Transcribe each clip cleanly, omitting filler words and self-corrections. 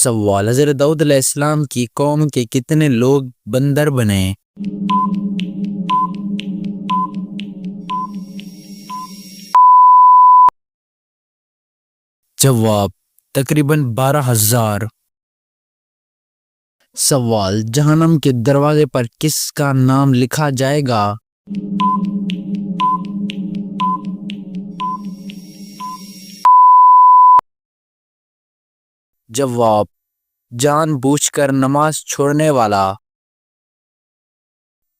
सवाल, हज़रत दाऊद अलैहिस्सलाम की कौम के कितने लोग बंदर बने? जवाब, तकरीबन 12,000। सवाल, जहन्नम के दरवाजे पर किसका नाम लिखा जाएगा? जवाब, जानबूझकर नमाज छोड़ने वाला।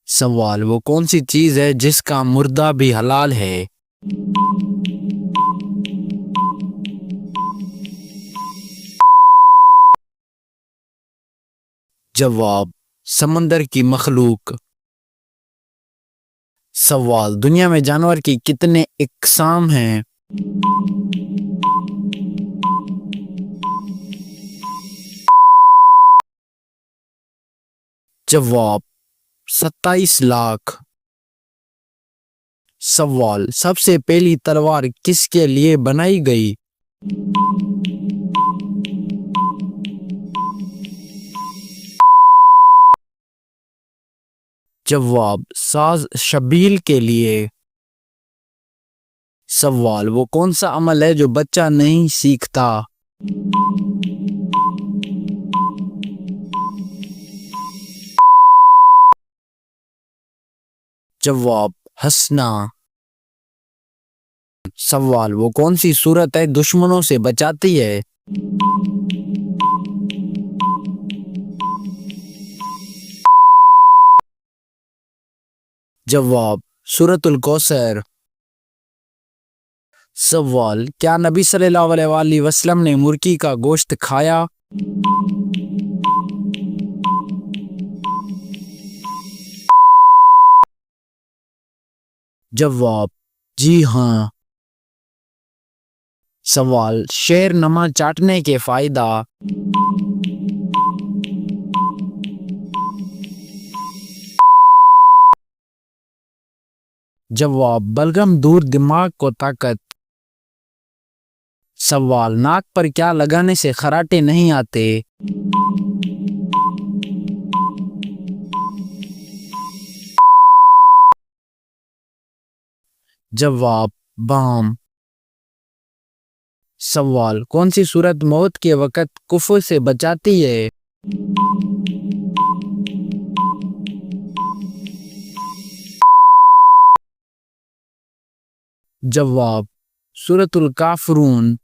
सवाल, वो कौन सी चीज है जिसका मुर्दा भी हलाल है? जवाब, समंदर की मखलूक। सवाल, दुनिया में जानवर की कितने इकसाम हैं? जवाब, 27 लाख। सवाल, सबसे पहली तलवार किसके लिए बनाई गई? जवाब, साज शबील के लिए। सवाल, वो कौन सा अमल है जो बच्चा नहीं सीखता? जवाब, हंसना। सवाल, वो कौन सी सूरत है दुश्मनों से बचाती है? जवाब, सूरतुल कौसर। सवाल, क्या नबी सल्लल्लाहु अलैहि वसल्लम ने मुर्गी का गोश्त खाया? जवाब, जी हाँ। सवाल, शेर नमा चाटने के फायदा? जवाब, बलगम दूर दिमाग को ताकत। सवाल, नाक पर क्या लगाने से खराटे नहीं आते? जवाब, बाम। सवाल, कौन सी सूरत मौत के वक़्त कुफ्र से बचाती है? जवाब, सूरतुल काफरून।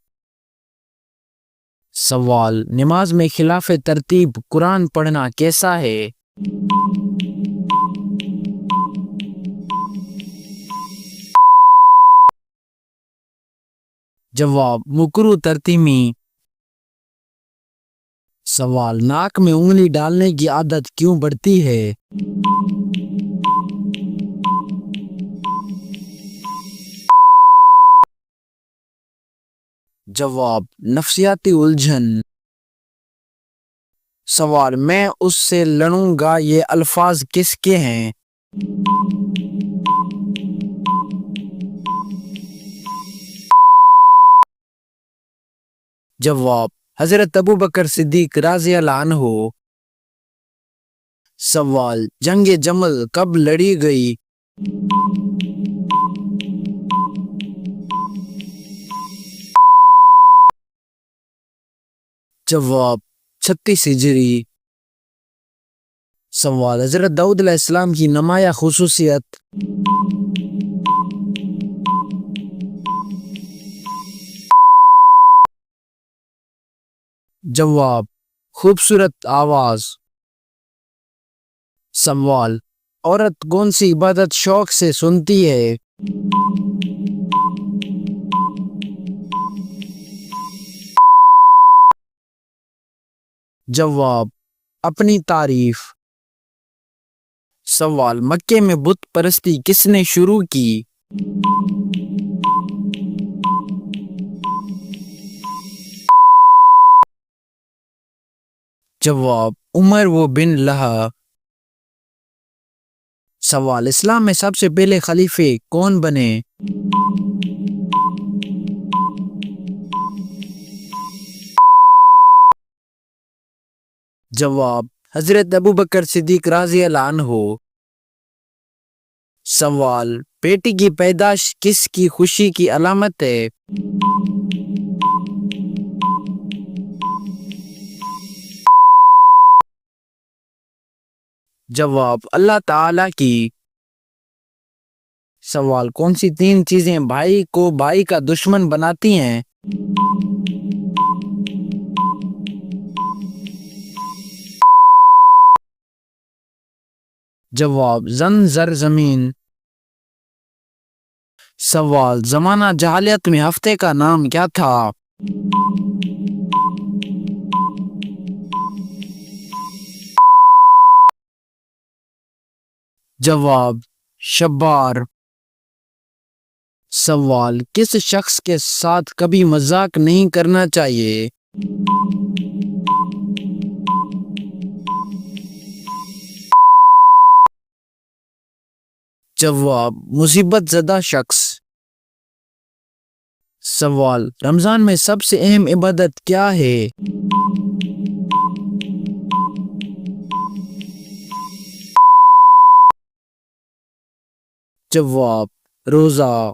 सवाल, नमाज में खिलाफ तरतीब कुरान पढ़ना कैसा है? जवाब, मुकरू तरतीमी। सवाल, नाक में उंगली डालने की आदत क्यों बढ़ती है? जवाब, नफ्सियाती उलझन। सवाल, मैं उससे लड़ूंगा ये अल्फाज किसके हैं? जवाब, हजरत अबू बकर सिद्दीक रज़ी अल्लाह अन्हु। सवाल, जंगे जमल कब लड़ी गई? जवाब, 36 हिजरी। सवाल, हजरत दाऊद अलैहिस्सलाम की नुमाया खुसूसियत? जवाब, खूबसूरत आवाज। सवाल, औरत कौन सी इबादत शौक से सुनती है? जवाब, अपनी तारीफ। सवाल, मक्के में बुत परस्ती किसने शुरू की? जवाब, उमर वो बिन लहा। सवाल, इस्लाम में सबसे पहले खलीफे कौन बने? जवाब हजरत अबू बकर सिद्दीक राज़ी अल्लाह अन्हो। सवाल बेटी की पैदाश किसकी खुशी की अलामत है? जवाब अल्लाह ताला की। सवाल कौन सी तीन चीजें भाई को भाई का दुश्मन बनाती हैं? जवाब जन जर जमीन। सवाल जमाना जहालियत में हफ्ते का नाम क्या था? जवाब शब्बार। सवाल किस शख्स के साथ कभी मजाक नहीं करना चाहिए? जवाब मुसीबत ज़दा शख्स। सवाल रमजान में सबसे अहम इबादत क्या है? जवाब रोजा।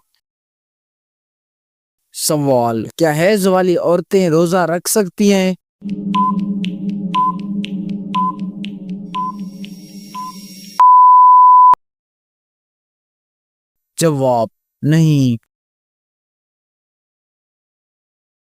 सवाल क्या हैज वाली औरतें रोजा रख सकती हैं? जवाब नहीं।